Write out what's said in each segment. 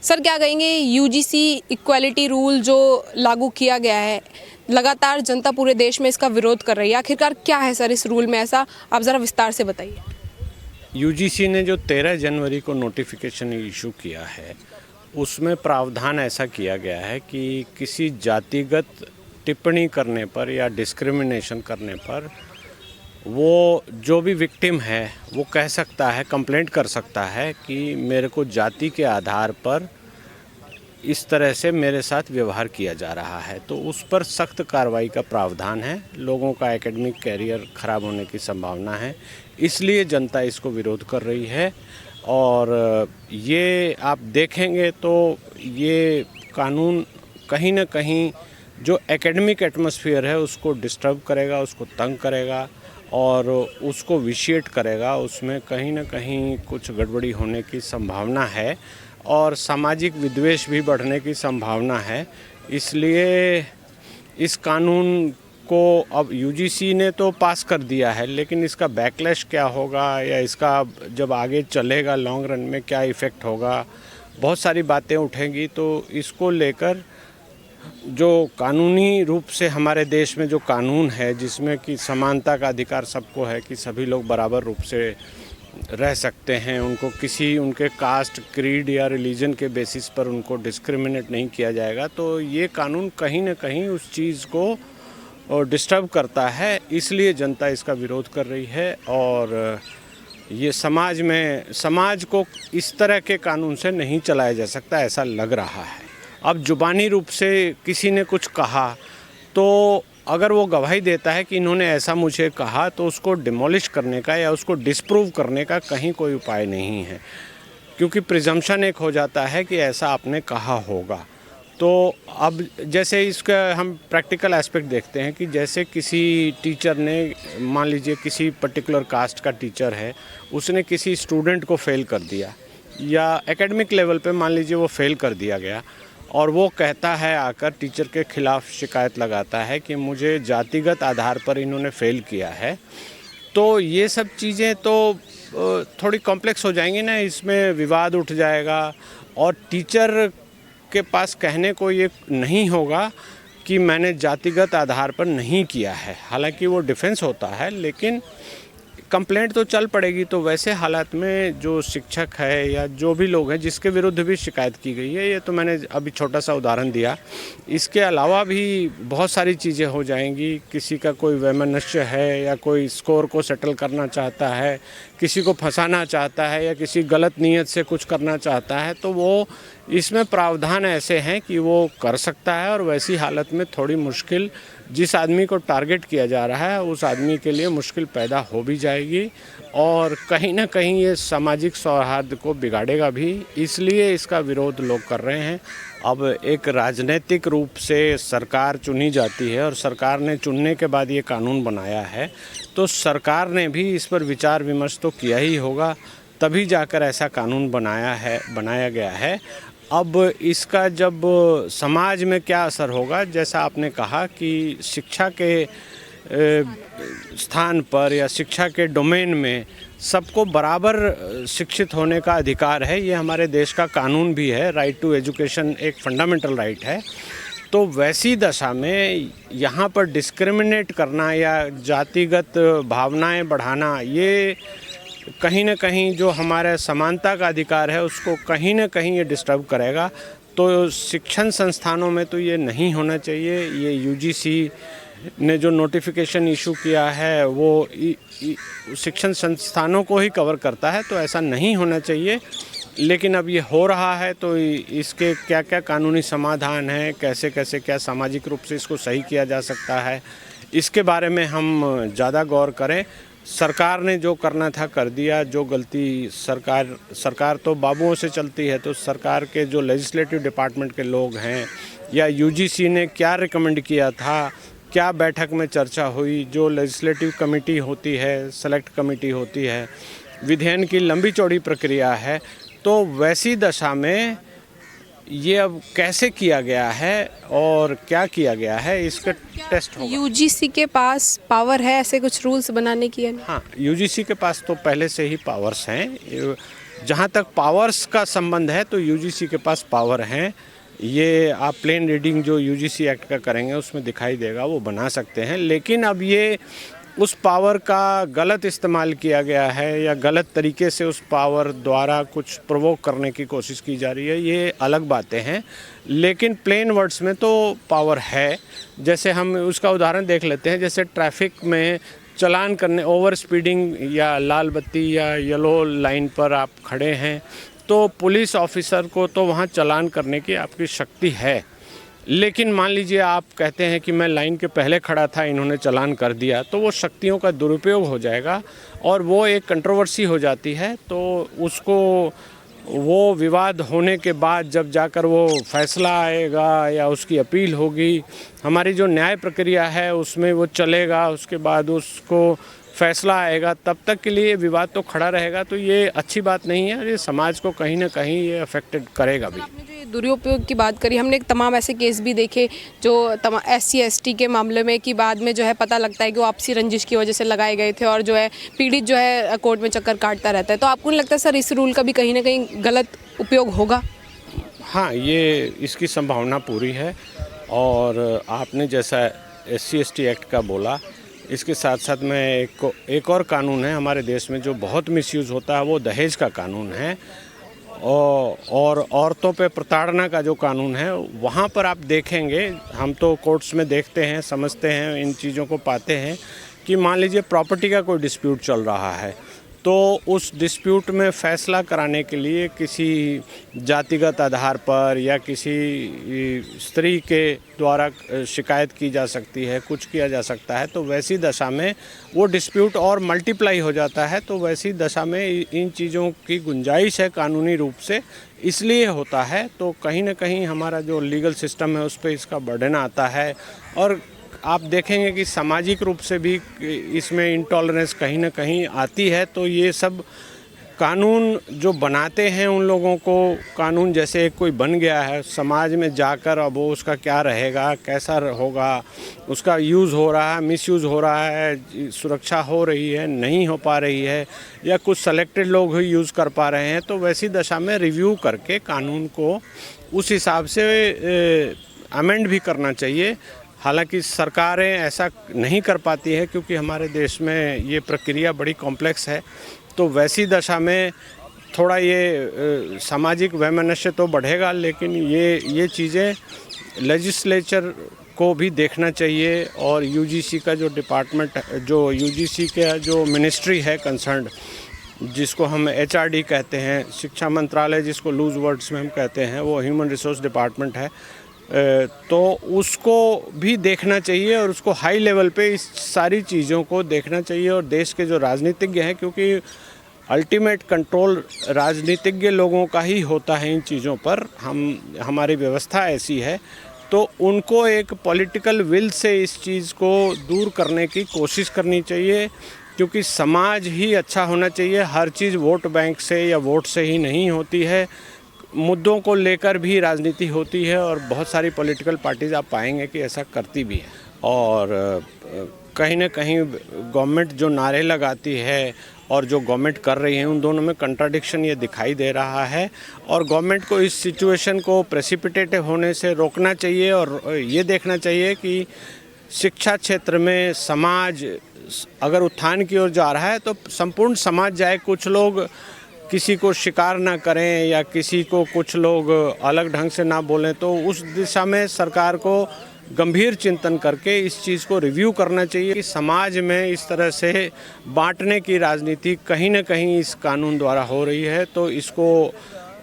Sir क्या कहेंगे, UGC equality rule जो लागू किया गया है, लगातार जनता पूरे देश में इसका विरोध कर रही है, आखिरकार क्या है सर इस रूल में ऐसा, आप ज़रा विस्तार से बताइए। यूजीसी ने जो 13 जनवरी को नोटिफिकेशन इशू किया है, उसमें प्रावधान ऐसा किया गया है कि किसी जातिगत टिप्पणी करने पर या डिस्क्रिमिनेशन करने पर वो जो भी विक्टिम है वो कह सकता है, कंप्लेंट कर सकता है कि मेरे को जाति के आधार पर इस तरह से मेरे साथ व्यवहार किया जा रहा है, तो उस पर सख्त कार्रवाई का प्रावधान है। लोगों का एकेडमिक कैरियर ख़राब होने की संभावना है, इसलिए जनता इसको विरोध कर रही है। और ये आप देखेंगे तो ये कानून कहीं ना कहीं जो एकेडमिक एटमॉस्फेयर है उसको डिस्टर्ब करेगा, उसको तंग करेगा और उसको विशिएट करेगा। उसमें कहीं ना कहीं कुछ गड़बड़ी होने की संभावना है और सामाजिक विद्वेष भी बढ़ने की संभावना है। इसलिए इस कानून को अब यूजीसी ने तो पास कर दिया है, लेकिन इसका बैकलैश क्या होगा या इसका जब आगे चलेगा लॉन्ग रन में क्या इफ़ेक्ट होगा, बहुत सारी बातें उठेंगी। तो इसको लेकर जो कानूनी रूप से हमारे देश में जो कानून है, जिसमें कि समानता का अधिकार सबको है कि सभी लोग बराबर रूप से रह सकते हैं, उनको किसी उनके कास्ट, क्रीड या रिलीजन के बेसिस पर उनको डिस्क्रिमिनेट नहीं किया जाएगा, तो ये कानून कहीं ना कहीं उस चीज़ को डिस्टर्ब करता है। इसलिए जनता इसका विरोध कर रही है और ये समाज को इस तरह के कानून से नहीं चलाया जा सकता, ऐसा लग रहा है। अब जुबानी रूप से किसी ने कुछ कहा तो अगर वो गवाही देता है कि इन्होंने ऐसा मुझे कहा, तो उसको डिमोलिश करने का या उसको डिस्प्रूव करने का कहीं कोई उपाय नहीं है, क्योंकि प्रिजम्पशन एक हो जाता है कि ऐसा आपने कहा होगा। तो अब जैसे इसका हम प्रैक्टिकल एस्पेक्ट देखते हैं कि जैसे किसी टीचर ने, मान लीजिए किसी पर्टिकुलर कास्ट का टीचर है, उसने किसी स्टूडेंट को फेल कर दिया या एकेडमिक लेवल पे मान लीजिए वो फेल कर दिया गया और वो कहता है, आकर टीचर के खिलाफ शिकायत लगाता है कि मुझे जातिगत आधार पर इन्होंने फेल किया है, तो ये सब चीज़ें तो थोड़ी कॉम्प्लेक्स हो जाएंगी ना, इसमें विवाद उठ जाएगा और टीचर के पास कहने को ये नहीं होगा कि मैंने जातिगत आधार पर नहीं किया है। हालांकि वो डिफेंस होता है, लेकिन कंप्लेंट तो चल पड़ेगी। तो वैसे हालात में जो शिक्षक है या जो भी लोग हैं जिसके विरुद्ध भी शिकायत की गई है, ये तो मैंने अभी छोटा सा उदाहरण दिया, इसके अलावा भी बहुत सारी चीज़ें हो जाएंगी। किसी का कोई वैमनस्य है या कोई स्कोर को सेटल करना चाहता है, किसी को फंसाना चाहता है या किसी गलत नीयत से कुछ करना चाहता है, तो वो इसमें प्रावधान ऐसे हैं कि वो कर सकता है। और वैसी हालत में थोड़ी मुश्किल जिस आदमी को टारगेट किया जा रहा है उस आदमी के लिए मुश्किल पैदा हो भी जाएगी और कहीं ना कहीं ये सामाजिक सौहार्द को बिगाड़ेगा भी, इसलिए इसका विरोध लोग कर रहे हैं। अब एक राजनीतिक रूप से सरकार चुनी जाती है और सरकार ने चुनने के बाद ये कानून बनाया है, तो सरकार ने भी इस पर विचार विमर्श तो किया ही होगा, तभी जाकर ऐसा कानून बनाया गया है। अब इसका जब समाज में क्या असर होगा, जैसा आपने कहा कि शिक्षा के स्थान पर या शिक्षा के डोमेन में सबको बराबर शिक्षित होने का अधिकार है, ये हमारे देश का कानून भी है। राइट टू एजुकेशन एक फंडामेंटल राइट है। तो वैसी दशा में यहाँ पर डिस्क्रिमिनेट करना या जातिगत भावनाएं बढ़ाना, ये कहीं ना कहीं जो हमारे समानता का अधिकार है उसको कहीं ना कहीं ये डिस्टर्ब करेगा। तो शिक्षण संस्थानों में तो ये नहीं होना चाहिए। ये यूजीसी ने जो नोटिफिकेशन इशू किया है वो शिक्षण संस्थानों को ही कवर करता है, तो ऐसा नहीं होना चाहिए। लेकिन अब ये हो रहा है, तो इसके क्या क्या कानूनी समाधान है, कैसे कैसे क्या सामाजिक रूप से इसको सही किया जा सकता है, इसके बारे में हम ज़्यादा गौर करें। सरकार ने जो करना था कर दिया। जो गलती सरकार तो बाबुओं से चलती है, तो सरकार के जो लेजिस्लेटिव डिपार्टमेंट के लोग हैं या यूजीसी ने क्या रिकमेंड किया था, क्या बैठक में चर्चा हुई, जो लेजिस्लेटिव कमेटी होती है, सेलेक्ट कमेटी होती है, विधायन की लंबी चौड़ी प्रक्रिया है, तो वैसी दशा में ये अब कैसे किया गया है और क्या किया गया है, इसका टेस्ट होगा। यूजीसी के पास पावर है ऐसे कुछ रूल्स बनाने की है? हाँ, यूजीसी के पास तो पहले से ही पावर्स हैं। जहाँ तक पावर्स का संबंध है तो यूजीसी के पास पावर हैं। ये आप प्लेन रीडिंग जो यूजीसी एक्ट का करेंगे उसमें दिखाई देगा, वो बना सकते हैं। लेकिन अब ये उस पावर का गलत इस्तेमाल किया गया है या गलत तरीके से उस पावर द्वारा कुछ प्रोवोक करने की कोशिश की जा रही है, ये अलग बातें हैं। लेकिन प्लेन वर्ड्स में तो पावर है। जैसे हम उसका उदाहरण देख लेते हैं, जैसे ट्रैफिक में चालान करने, ओवर स्पीडिंग या लाल बत्ती या येलो लाइन पर आप खड़े हैं तो पुलिस ऑफिसर को तो वहाँ चालान करने की आपकी शक्ति है। लेकिन मान लीजिए आप कहते हैं कि मैं लाइन के पहले खड़ा था, इन्होंने चालान कर दिया, तो वो शक्तियों का दुरुपयोग हो जाएगा और वो एक कंट्रोवर्सी हो जाती है। तो उसको वो विवाद होने के बाद जब जाकर वो फैसला आएगा या उसकी अपील होगी, हमारी जो न्याय प्रक्रिया है उसमें वो चलेगा, उसके बाद उसको फैसला आएगा, तब तक के लिए विवाद तो खड़ा रहेगा। तो ये अच्छी बात नहीं है, ये समाज को कहीं ना कहीं ये अफेक्टेड करेगा भी। आपने जो ये दुरुपयोग की बात करी, हमने तमाम ऐसे केस भी देखे जो SC ST के मामले में कि बाद में जो है पता लगता है कि वो आपसी रंजिश की वजह से लगाए गए थे और जो है पीड़ित जो है कोर्ट में चक्कर काटता रहता है। तो आपको नहीं लगता सर इस रूल का भी कहीं ना कहीं गलत उपयोग होगा? हाँ, ये इसकी संभावना पूरी है। और आपने जैसा SC ST एक्ट का बोला, इसके साथ साथ में एक और कानून है हमारे देश में जो बहुत मिसयूज़ होता है, वो दहेज का कानून है। और औरतों पे प्रताड़ना का जो कानून है, वहाँ पर आप देखेंगे, हम तो कोर्ट्स में देखते हैं, समझते हैं, इन चीज़ों को पाते हैं कि मान लीजिए प्रॉपर्टी का कोई डिस्प्यूट चल रहा है, तो उस डिस्प्यूट में फ़ैसला कराने के लिए किसी जातिगत आधार पर या किसी स्त्री के द्वारा शिकायत की जा सकती है, कुछ किया जा सकता है। तो वैसी दशा में वो डिस्प्यूट और मल्टीप्लाई हो जाता है। तो वैसी दशा में इन चीज़ों की गुंजाइश है कानूनी रूप से, इसलिए होता है। तो कहीं ना कहीं हमारा जो लीगल सिस्टम है उस पर इसका बर्डन आता है। और आप देखेंगे कि सामाजिक रूप से भी इसमें इंटॉलरेंस कहीं ना कहीं आती है। तो ये सब कानून जो बनाते हैं उन लोगों को, कानून जैसे कोई बन गया है समाज में जाकर, अब वो उसका क्या रहेगा, कैसा होगा, उसका यूज़ हो रहा है, मिसयूज़ हो रहा है, सुरक्षा हो रही है, नहीं हो पा रही है, या कुछ सेलेक्टेड लोग ही यूज़ कर पा रहे हैं। तो वैसी दशा में रिव्यू करके कानून को उस हिसाब से अमेंड भी करना चाहिए। हालांकि सरकारें ऐसा नहीं कर पाती है क्योंकि हमारे देश में ये प्रक्रिया बड़ी कॉम्प्लेक्स है। तो वैसी दशा में थोड़ा ये सामाजिक वैमनस्य तो बढ़ेगा, लेकिन ये चीज़ें लेजिस्लेचर को भी देखना चाहिए। और यूजीसी का जो डिपार्टमेंट, जो यूजीसी का जो मिनिस्ट्री है कंसर्न्ड, जिसको हम HRD कहते हैं, शिक्षा मंत्रालय जिसको लूज वर्ड्स में हम कहते हैं, वो ह्यूमन रिसोर्स डिपार्टमेंट है, तो उसको भी देखना चाहिए और उसको हाई लेवल पे इस सारी चीज़ों को देखना चाहिए। और देश के जो राजनीतिज्ञ हैं, क्योंकि अल्टीमेट कंट्रोल राजनीतिज्ञ लोगों का ही होता है इन चीज़ों पर, हमारी व्यवस्था ऐसी है, तो उनको एक पॉलिटिकल विल से इस चीज़ को दूर करने की कोशिश करनी चाहिए। क्योंकि समाज ही अच्छा होना चाहिए, हर चीज़ वोट बैंक से या वोट से ही नहीं होती है, मुद्दों को लेकर भी राजनीति होती है। और बहुत सारी पॉलिटिकल पार्टीज़ आप पाएंगे कि ऐसा करती भी है। और कहीं ना कहीं गवर्नमेंट जो नारे लगाती है और जो गवर्नमेंट कर रही है, उन दोनों में कंट्राडिक्शन ये दिखाई दे रहा है। और गवर्नमेंट को इस सिचुएशन को प्रेसिपिटेट होने से रोकना चाहिए और ये देखना चाहिए कि शिक्षा क्षेत्र में समाज अगर उत्थान की ओर जा रहा है तो संपूर्ण समाज जाए। कुछ लोग किसी को शिकार ना करें या किसी को कुछ लोग अलग ढंग से ना बोलें, तो उस दिशा में सरकार को गंभीर चिंतन करके इस चीज़ को रिव्यू करना चाहिए कि समाज में इस तरह से बांटने की राजनीति कहीं ना कहीं इस कानून द्वारा हो रही है। तो इसको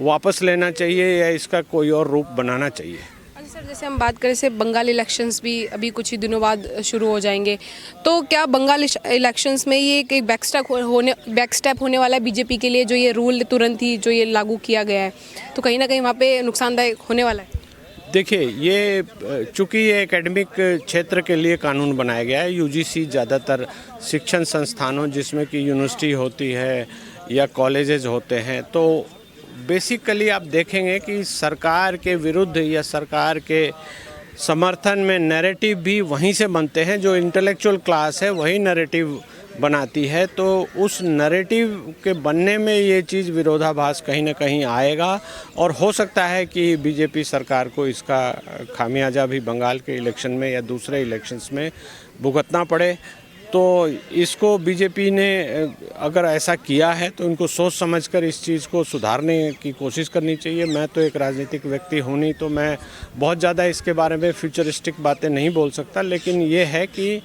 वापस लेना चाहिए या इसका कोई और रूप बनाना चाहिए। सर, जैसे हम बात करें से बंगाल इलेक्शंस भी अभी कुछ ही दिनों बाद शुरू हो जाएंगे, तो क्या बंगाल इलेक्शंस में ये एक बैक स्टेप होने वाला है बीजेपी के लिए, जो ये रूल तुरंत ही जो ये लागू किया गया है, तो कहीं ना कहीं वहाँ पे नुकसानदायक होने वाला है? देखिए, ये चूँकि ये एकेडमिक क्षेत्र के लिए कानून बनाया गया है, यूजीसी ज़्यादातर शिक्षण संस्थानों जिसमें कि यूनिवर्सिटी होती है या कॉलेजेस होते हैं, तो बेसिकली आप देखेंगे कि सरकार के विरुद्ध या सरकार के समर्थन में नैरेटिव भी वहीं से बनते हैं। जो इंटेलेक्चुअल क्लास है वही नैरेटिव बनाती है, तो उस नैरेटिव के बनने में ये चीज़ विरोधाभास कहीं ना कहीं आएगा और हो सकता है कि बीजेपी सरकार को इसका खामियाजा भी बंगाल के इलेक्शन में या दूसरे इलेक्शंस में भुगतना पड़े। तो इसको बीजेपी ने अगर ऐसा किया है तो इनको सोच समझकर इस चीज़ को सुधारने की कोशिश करनी चाहिए। मैं तो एक राजनीतिक व्यक्ति हूँ नहीं, तो मैं बहुत ज़्यादा इसके बारे में फ्यूचरिस्टिक बातें नहीं बोल सकता, लेकिन ये है कि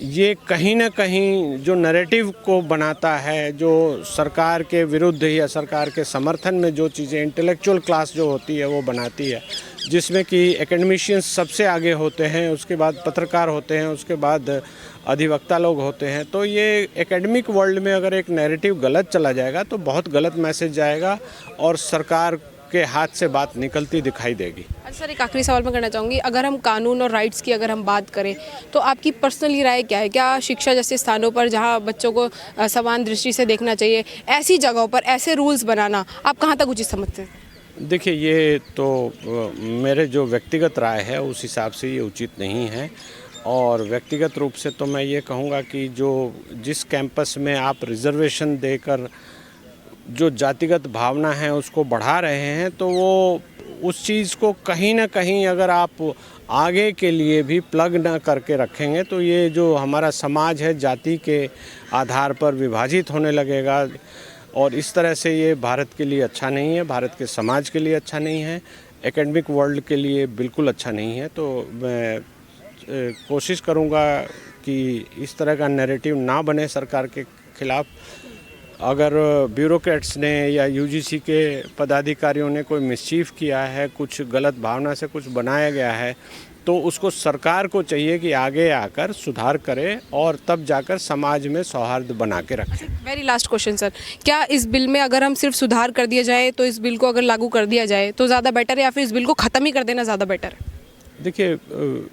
ये कहीं ना कहीं जो नैरेटिव को बनाता है, जो सरकार के विरुद्ध या सरकार के समर्थन में जो चीज़ें इंटेलेक्चुअल क्लास जो होती है वो बनाती है, जिसमें कि एकेडमिशियंस सबसे आगे होते हैं, उसके बाद पत्रकार होते हैं, उसके बाद अधिवक्ता लोग होते हैं। तो ये एकेडमिक वर्ल्ड में अगर एक नैरेटिव गलत चला जाएगा तो बहुत गलत मैसेज जाएगा और सरकार के हाथ से बात निकलती दिखाई देगी। अच्छा सर, एक आखिरी सवाल मैं करना चाहूँगी, अगर हम कानून और राइट्स की अगर हम बात करें तो आपकी पर्सनली राय क्या है? क्या शिक्षा जैसे स्थानों पर जहाँ बच्चों को समान दृष्टि से देखना चाहिए, ऐसी जगहों पर ऐसे रूल्स बनाना आप कहाँ तक उचित समझते हैं? देखिए, ये तो मेरे जो व्यक्तिगत राय है उस हिसाब से ये उचित नहीं है। और व्यक्तिगत रूप से तो मैं ये कहूँगा कि जिस कैंपस में आप रिजर्वेशन देकर जो जातिगत भावना है उसको बढ़ा रहे हैं, तो वो उस चीज़ को कहीं ना कहीं अगर आप आगे के लिए भी प्लग ना करके रखेंगे तो ये जो हमारा समाज है जाति के आधार पर विभाजित होने लगेगा और इस तरह से ये भारत के लिए अच्छा नहीं है, भारत के समाज के लिए अच्छा नहीं है, एकेडमिक वर्ल्ड के लिए बिल्कुल अच्छा नहीं है। तो मैं कोशिश करूँगा कि इस तरह का नैरेटिव ना बने सरकार के खिलाफ। अगर ब्यूरोक्रेट्स ने या यूजीसी के पदाधिकारियों ने कोई मिसचीफ किया है, कुछ गलत भावना से कुछ बनाया गया है, तो उसको सरकार को चाहिए कि आगे आकर सुधार करे और तब जाकर समाज में सौहार्द बना के रखे। वेरी लास्ट क्वेश्चन सर, क्या इस बिल में अगर हम सिर्फ सुधार कर दिया जाए तो इस बिल को अगर लागू कर दिया जाए तो ज़्यादा बेटर है या फिर इस बिल को ख़त्म ही कर देना ज़्यादा बेटर है? देखिए,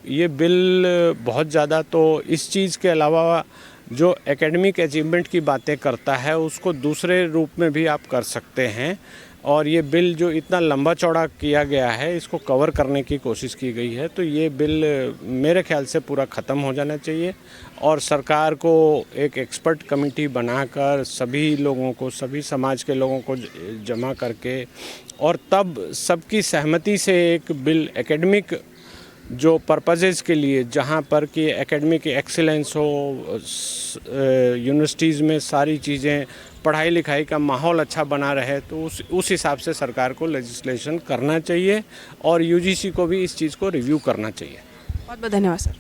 ये बिल बहुत ज़्यादा तो इस चीज़ के अलावा जो एकेडमिक अचीवमेंट की बातें करता है उसको दूसरे रूप में भी आप कर सकते हैं। और ये बिल जो इतना लंबा चौड़ा किया गया है इसको कवर करने की कोशिश की गई है, तो ये बिल मेरे ख्याल से पूरा ख़त्म हो जाना चाहिए और सरकार को एक एक्सपर्ट कमेटी बनाकर सभी लोगों को, सभी समाज के लोगों को जमा करके और तब सबकी सहमति से एक बिल एकेडमिक जो पर्पसेस के लिए, जहाँ पर कि एकेडमिक एक्सीलेंस हो, यूनिवर्सिटीज़ में सारी चीज़ें, पढ़ाई लिखाई का माहौल अच्छा बना रहे, तो उस हिसाब से सरकार को लेजिस्लेशन करना चाहिए और यूजीसी को भी इस चीज़ को रिव्यू करना चाहिए। बहुत बहुत धन्यवाद सर।